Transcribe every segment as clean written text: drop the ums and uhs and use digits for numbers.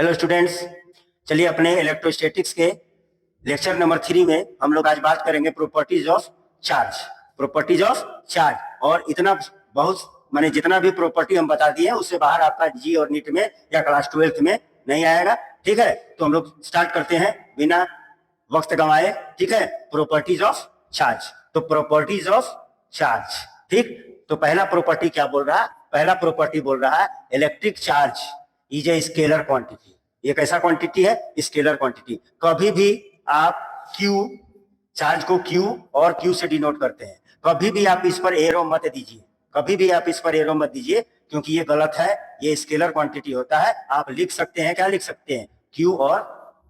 Hello students. चलिए अपने electrostatics के लेक्चर नंबर 3 में हम लोग आज बात करेंगे properties of charge. Properties of charge. और इतना बहुत माने जितना भी प्रॉपर्टी हम बता दिए हैं उससे बाहर आपका जी और नीट में या क्लास 12th में नहीं आएगा। ठीक है, तो हम लोग स्टार्ट करते हैं बिना वक्त गंवाए। ठीक है, प्रॉपर्टीज ऑफ चार्ज। तो प्रॉपर्टीज ऑफ चार्ज, ठीक। तो पहला प्रॉपर्टी क्या बोल रहा है? पहला प्रॉपर्टी बोल रहा है electric charge is a scalar quantity. ये कैसा क्वांटिटी है? Scalar quantity. कभी भी आप क्यू चार्ज को क्यू और क्यू से डिनोट करते हैं, कभी भी आप इस पर एरो मत दीजिए, कभी भी आप इस पर एरो मत दीजिए, क्योंकि ये गलत है। ये स्केलर क्वांटिटी होता है। आप लिख सकते हैं, क्या लिख सकते हैं? क्यू और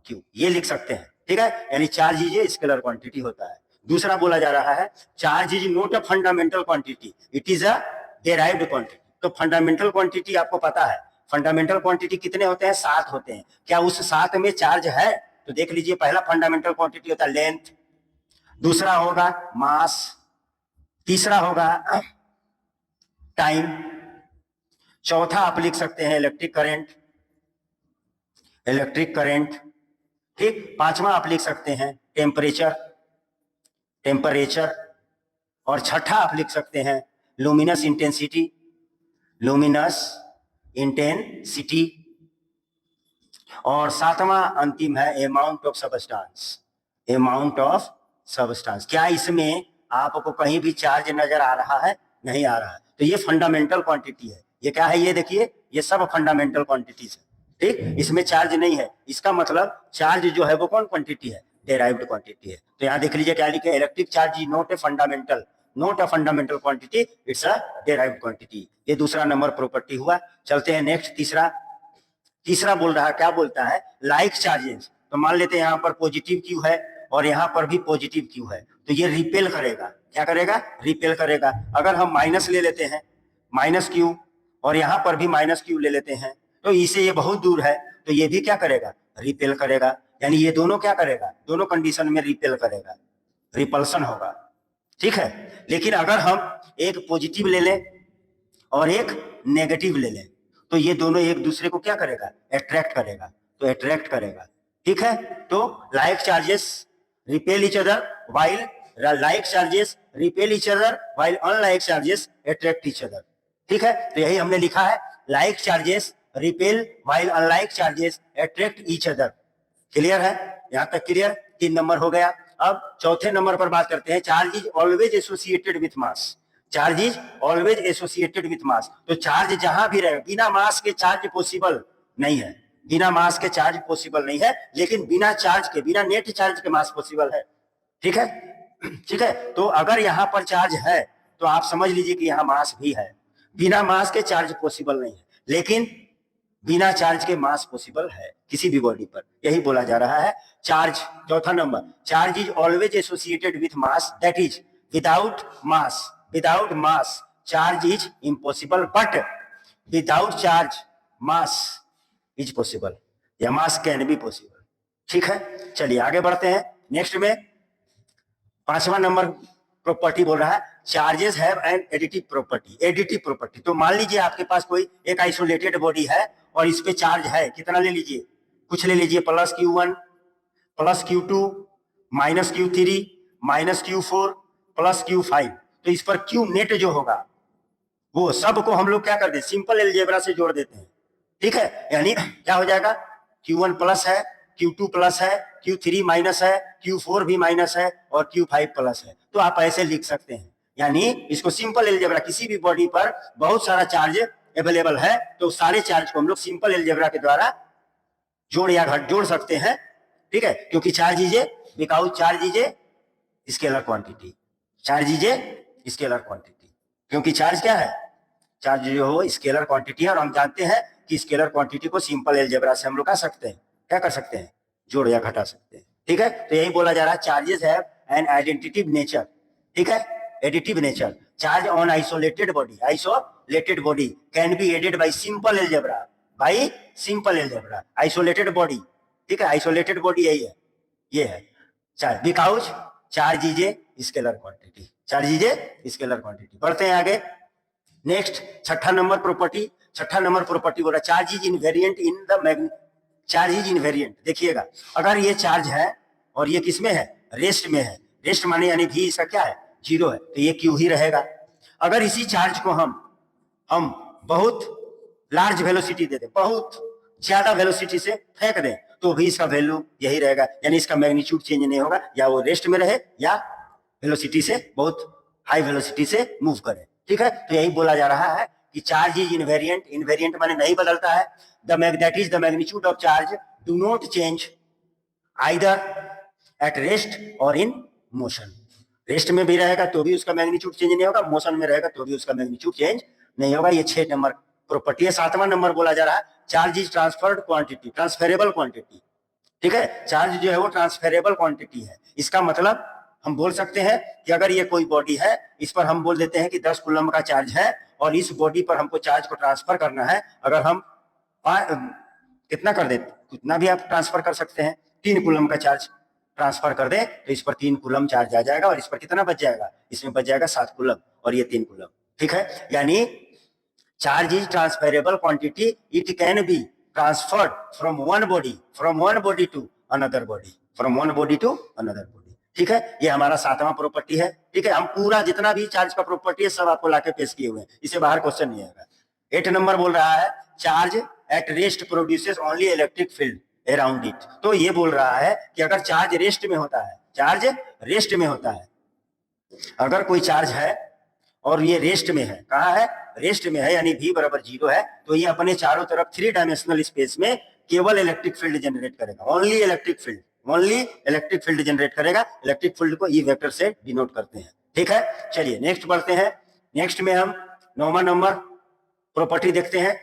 क्यू, ये लिख सकते हैं। ठीक है, यानी charge is a scalar quantity होता है। दूसरा बोला जा रहा है charge is not a fundamental quantity, it is a derived quantity. तो फंडामेंटल क्वांटिटी आपको पता है, फंडामेंटल क्वांटिटी कितने होते हैं? 7 होते हैं। क्या उस 7 में चार्ज है? तो देख लीजिए, पहला फंडामेंटल क्वांटिटी होता है लेंथ, दूसरा होगा मास, तीसरा होगा टाइम, चौथा आप लिख सकते हैं इलेक्ट्रिक करंट, इलेक्ट्रिक करंट। ठीक, पांचवा आप लिख सकते हैं टेम्परेचर, टेम्परेचर। और छठा आप लिख सकते हैं लुमिनस इंटेंसिटी, लुमिनस इंटेंसिटी। और सातवां अंतिम है amount of substance, amount of substance. क्या इसमें आपको कहीं भी चार्ज नजर आ रहा है? नहीं आ रहा है। तो ये फंडामेंटल क्वांटिटी है। ये क्या है? ये देखिए, ये सब फंडामेंटल क्वांटिटीज है। ठीक, इसमें चार्ज नहीं है। इसका मतलब चार्ज जो है वो कौन क्वांटिटी है? डेराइव्ड क्वांटिटी है। तो यहाँ देख लीजिए क्या लिखे, electric charge is not a fundamental, not a fundamental quantity, it's a derived quantity. ये दूसरा नंबर प्रॉपर्टी हुआ। चलते हैं नेक्स्ट, तीसरा। तीसरा बोल रहा है, क्या बोलता है? Like charges. तो मान लेते हैं यहाँ पर पॉजिटिव क्यू है और यहाँ पर भी पॉजिटिव क्यू है, तो ये रिपेल करेगा। क्या करेगा? रिपेल करेगा। अगर हम माइनस ले लेते हैं, माइनस क्यू, और यहाँ पर भी माइनस क्यू ले लेते हैं, तो इसे ये बहुत दूर है, तो ये भी क्या करेगा? रिपेल करेगा। यानी ये दोनों क्या करेगा? दोनों कंडीशन में रिपेल करेगा, रिपल्सन होगा। ठीक है, लेकिन अगर हम एक पॉजिटिव ले लें और एक नेगेटिव ले लें, तो ये दोनों एक दूसरे को क्या करेगा? अट्रैक्ट करेगा, तो अट्रैक्ट करेगा। ठीक है, तो like charges repel each other while like charges repel each other while unlike charges attract each other. ठीक है, तो यही हमने लिखा है, like charges repel while unlike charges attract each other. Clear है? यहां तक क्लियर? 3 नंबर हो गया। अब चौथे नंबर पर बात करते हैं, charge is always associated with mass. Charge is always associated with mass. तो चार्ज जहां भी रहे, बिना मास के चार्ज पॉसिबल नहीं है, बिना मास के चार्ज पॉसिबल नहीं है, लेकिन बिना चार्ज के, बिना नेट चार्ज के मास पॉसिबल है। ठीक है, ठीक है। तो अगर यहां पर चार्ज है तो आप समझ लीजिए कि यहां मास भी है। बिना मास के चार्ज पॉसिबल नहीं है, लेकिन बिना चार्ज के मास पॉसिबल है किसी भी बॉडी पर। यही बोला जा रहा है। चार्ज, चौथा number, charge is always associated with mass, that is without mass, without mass charge is impossible, but without charge mass is possible, या मास कैन बी पॉसिबल। ठीक है, चलिए आगे बढ़ते हैं। नेक्स्ट में पांचवा नंबर प्रॉपर्टी बोल रहा है charges have N additive property, additive property. तो मान लीजिए आपके पास कोई एक आइसोलेटेड बॉडी है और इस पे चार्ज है, कितना ले लीजिए? कुछ ले लीजिए, plus Q1 plus Q2 minus Q3 minus Q4 plus Q5। तो इस पर Q नेट जो होगा वो सबको हम लोग क्या कर दें? सिंपल एलजेब्रा से जोड़ देते हैं। ठीक है, यानी क्या हो जाएगा? Q1 प्लस है, Q2 प्लस है, Q3 माइनस है, Q4 भी माइनस है और Q5 प्लस है। तो आप ऐसे लिख सकते हैं। यानी इसको सिंपल एलजेब्रा, किसी भी बॉडी पर बहुत सारा चार्ज अवेलेबल है, तो सारे चार्ज को हम लोग सिंपल एलजेब्रा के द्वारा जोड़ या घट जोड़ सकते हैं। ठीक है, क्योंकि charge is A, because charge is a scalar quantity, charge is a scalar quantity. क्योंकि चार्ज क्या है? चार्ज जो हो स्केलर क्वांटिटी है, और हम जानते हैं कि स्केलर क्वांटिटी को सिंपल एलजेब्रा से हम लोग कर सकते हैं, क्या कर सकते हैं? जोड़ या घटा सकते हैं। ठीक है, तो यही बोला जा रहा है, चार्जेस हैव एन आइडेंटिटिव नेचर। ठीक है, additive nature. Charge on isolated body, isolated body can be added by simple algebra, by simple algebra. Isolated body, ठीक है, आइसोलेटेड बॉडी यही है, ये है charge, because charge is a scalar quantity, charge is a scalar quantity. बढ़ते हैं आगे। Next, छठा नंबर प्रॉपर्टी, छठा नंबर प्रॉपर्टी बोला charge is invariant in the charge is invariant. देखिएगा, अगर ये चार्ज है और ये किसमें है, रेस्ट में है, रेस्ट माने यानी भी इसका क्या है, जीरो है, तो ये क्यू ही रहेगा। अगर इसी चार्ज को हम बहुत लार्ज वेलोसिटी दे दें, बहुत ज्यादा वेलोसिटी से फेंक दें, तो भी इसका वैल्यू यही रहेगा, यानी इसका मैग्नीट्यूड चेंज नहीं होगा, या वो रेस्ट में रहे या वेलोसिटी से बहुत हाई वेलोसिटी से मूव करे। ठीक है, तो यही बोला जा रहा है कि चार्ज इज इनवेरिएंट। इनवेरिएंट माने नहीं बदलता है। That is the magnitude of charge do not change either at rest और इन मोशन। रेस्ट में भी रहेगा तो भी उसका मैग्नीट्यूड चेंज नहीं होगा, मोशन में रहेगा तो भी उसका मैग्नीट्यूड चेंज नहीं होगा। ये 6 नंबर प्रॉपर्टी है। 7वां नंबर बोला जा रहा है charge is transferred quantity, transferable quantity. ठीक है, चार्ज जो है वो ट्रांसफरेबल क्वांटिटी है। इसका मतलब हम बोल सकते हैं कि अगर ये कोई बॉडी है, इस पर हम बोल देते हैं कि 10 कूलम का चार्ज है और इस बॉडी पर हमको चार्ज को ट्रांसफर करना है। अगर हम कितना कर देते, कितना भी आप ट्रांसफर कर सकते हैं, 3 कूलम का चार्ज ट्रांसफर कर दे तो इस पर 3 कूलम चार्ज आ जाएगा और इस पर कितना बच जाएगा, इसमें बच जाएगा 7 कूलम और ये 3 कूलम। ठीक है, यानी charge is transferable quantity, it can be transferred from one body to another body, from one body to another body. ठीक है, ये हमारा 7वां प्रॉपर्टी है। ठीक है, हम पूरा जितना भी चार्ज का प्रॉपर्टी है सब आपको लाके पेश किए हुए हैं, इससे बाहर क्वेश्चन नहीं आएगा। 8 नंबर बोल रहा है charge at rest produces only electric field around it. तो ये बोल रहा है कि अगर चार्ज रेस्ट में होता है, चार्ज रेस्ट में होता है, अगर कोई चार्ज है और ये रेस्ट में है, कहाँ है, रेस्ट में है, यानी v बराबर 0 है, तो ये अपने चारों तरफ 3 डायमेंशनल स्पेस में केवल इलेक्ट्रिक फील्ड जनरेट करेगा, ओनली इलेक्ट्रिक फील्ड जनरेट करेगा। इलेक्ट्रिक फील्ड को ई वेक्टर से डिनोट करते हैं। ठीक है, चलिए नेक्स्ट बढ़ते हैं। नेक्स्ट में हम 9वां नंबर प्रॉपर्टी देखते हैं।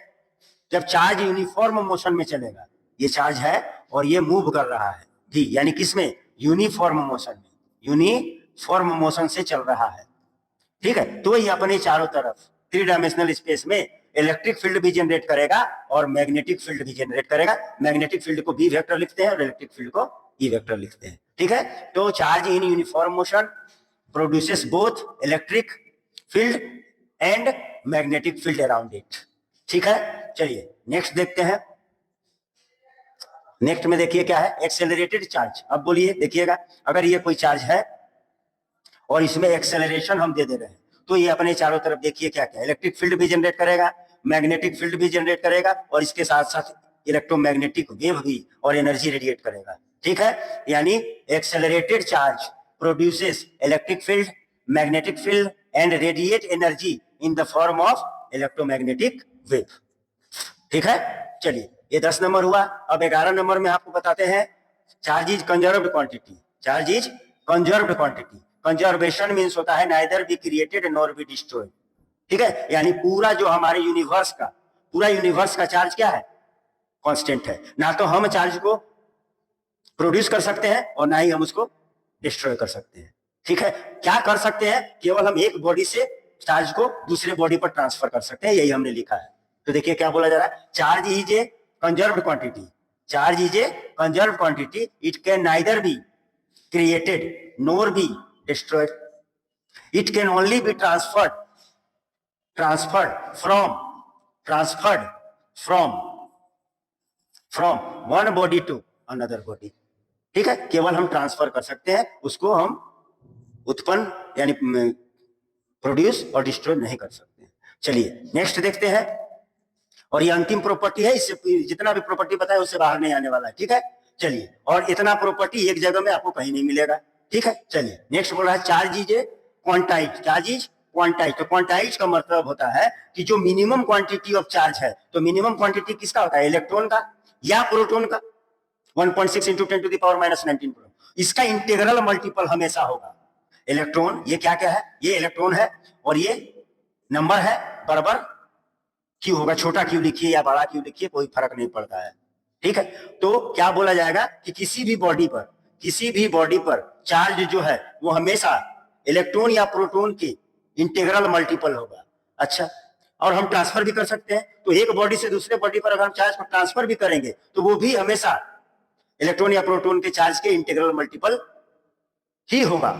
जब चार्ज यूनिफॉर्म मोशन में चलेगा, ये चार्ज है और ये मूव कर रहा है जी, यानी किसमें, यूनिफॉर्म मोशन में, यूनिफॉर्म मोशन से चल रहा है। ठीक है, तो ये अपने चारों तरफ 3 डायमेंशनल स्पेस में इलेक्ट्रिक फील्ड भी जनरेट करेगा और मैग्नेटिक फील्ड भी जनरेट करेगा। मैग्नेटिक फील्ड को बी वेक्टर लिखते हैं और इलेक्ट्रिक फील्ड को ई वेक्टर लिखते हैं। ठीक है, तो charge in uniform motion produces both electric field and magnetic field around it. ठीक है, चलिए नेक्स्ट देखते हैं। नेक्स्ट में देखिए क्या है, एक्सेलरेटेड चार्ज। अब बोलिए, देखिएगा, अगर ये कोई चार्ज है और इसमें एक्सेलरेशन हम दे रहे हैं, तो ये अपने चारों तरफ देखिए क्या क्या, इलेक्ट्रिक फील्ड भी जनरेट करेगा, मैग्नेटिक फील्ड भी जनरेट करेगा और इसके साथ साथ इलेक्ट्रोमैग्नेटिक वेव भी और एनर्जी रेडिएट करेगा। ठीक है, यानी accelerated charge produces electric field, magnetic field and radiate energy in the form of electromagnetic wave. ठीक है, चलिए ये 10 नंबर हुआ। अब 11 नंबर में आपको बताते हैं charge is conserved quantity. Charge is conserved quantity. Conservation means होता है neither be created nor be destroyed. ठीक है, यानी पूरा जो हमारे यूनिवर्स का, पूरा यूनिवर्स का चार्ज क्या है, कांस्टेंट है। ना तो हम चार्ज को प्रोड्यूस कर सकते हैं और ना ही हम उसको डिस्ट्रॉय कर सकते हैं। ठीक है, क्या कर सकते हैं, केवल हम एक बॉडी से चार्ज को दूसरे बॉडी पर ट्रांसफर कर सकते हैं, यही हमने लिखा है। तो देखिए क्या बोला जा रहा है, charge is A conserved quantity. Charge is A conserved quantity, it can neither be created nor be destroyed. It can only be transferred from one body to another body. ठीक है, केवल हम ट्रांसफर कर सकते हैं, उसको हम उत्पन्न यानी प्रोड्यूस और डिस्ट्रॉय नहीं कर सकते। चलिए नेक्स्ट देखते हैं, और ये अंतिम प्रॉपर्टी है, इससे जितना भी प्रॉपर्टी बताया उससे बाहर नहीं आने वाला है। ठीक है, चलिए, और इतना प्रॉपर्टी एक जगह में आपको कहीं नहीं मिलेगा। ठीक है, चलिए नेक्स्ट बोल रहा है charge is quantize. Charge is quantize. तो क्वांटाइज का मतलब होता है कि जो मिनिमम क्वांटिटी ऑफ चार्ज है, तो मिनिमम क्वांटिटी किसका होता है, इलेक्ट्रॉन का या प्रोटॉन का, 1.6 × 10⁻⁻19 कूलम। इसका इंटीग्रल मल्टीपल हमेशा होगा इलेक्ट्रॉन। ये क्या क्या है, ये इलेक्ट्रॉन है और ये नंबर है बराबर क्यू होगा, छोटा क्यू लिखिए या बड़ा क्यू लिखिए, कोई फर्क नहीं पड़ता है। ठीक है, तो क्या बोला जाएगा कि किसी भी बॉडी पर चार्ज जो है वो हमेशा इलेक्ट्रॉन या प्रोटॉन के इंटीग्रल मल्टीपल होगा। अच्छा, और हम ट्रांसफर भी कर सकते हैं, तो एक बॉडी से दूसरे बॉडी पर अगर हम चार्ज को ट्रांसफर भी करेंगे तो वो भी हमेशा इलेक्ट्रॉन या प्रोटॉन के चार्ज के इंटीग्रल मल्टीपल ही होगा।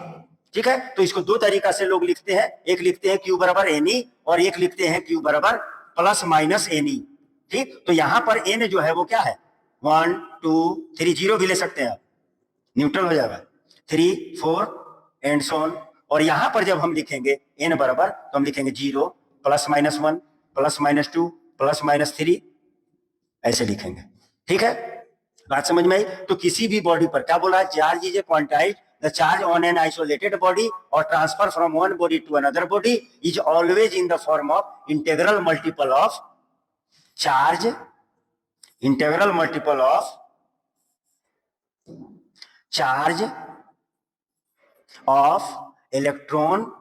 ठीक है, तो इसको दो तरीका से लोग लिखते हैं, एक लिखते हैं Q बराबर Ne और एक लिखते हैं Q बराबर +- Ne। ठीक, तो यहां पर N जो है वो क्या है, 1 2 3, 0 भी ले सकते हैं आप, न्यूट्रल हो जाएगा, 3 4 एंड सो ऑन। और यहां पर जब हम लिखेंगे n बराबर, तो हम लिखेंगे 0 +-1 +-2 +-3, ऐसे लिखेंगे। ठीक है, बात समझ में आई? तो किसी भी बॉडी पर क्या बोल रहा है, charge is a quantize, the charge on an isolated body और transfer from one body to another body is always in the form of integral multiple of charge, integral multiple of charge of electron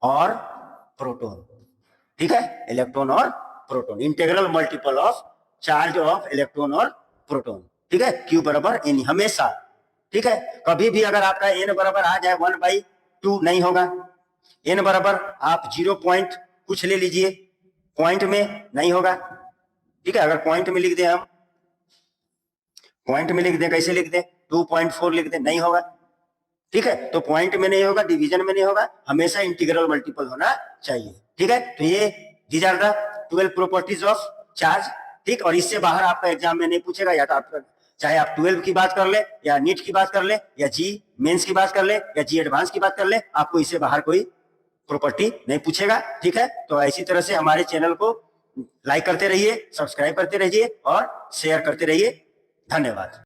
और proton. ठीक है, electron और proton, integral multiple of charge of electron और proton. ठीक है, Q बराबर N हमेशा। ठीक है, कभी भी अगर आपका N बराबर आ जाए 1/2 नहीं होगा, N बराबर आप 0 पॉइंट कुछ ले लीजिए, पॉइंट में नहीं होगा। ठीक है, अगर पॉइंट में लिख दें, हम पॉइंट में लिख दें, कैसे लिख दें, 2.4 लिख दें, नहीं होगा। ठीक है, तो पॉइंट में नहीं होगा, डिवीजन में नहीं होगा, हमेशा इंटीग्रल मल्टीपल होना चाहिए। ठीक है, तो ये these are the 12 properties of charge. ठीक, और इससे बाहर आपका एग्जाम में नहीं पूछेगा, या तो आप चाहे आप 12 की बात कर ले, या नीट की बात कर ले, या जी मेंस की बात कर ले, या जी एडवांस की बात कर ले, आपको इससे बाहर कोई प्रॉपर्टी नहीं पूछेगा। ठीक है, तो इसी तरह से हमारे चैनल को लाइक करते रहिए, सब्सक्राइब करते रहिए और शेयर करते रहिए। धन्यवाद।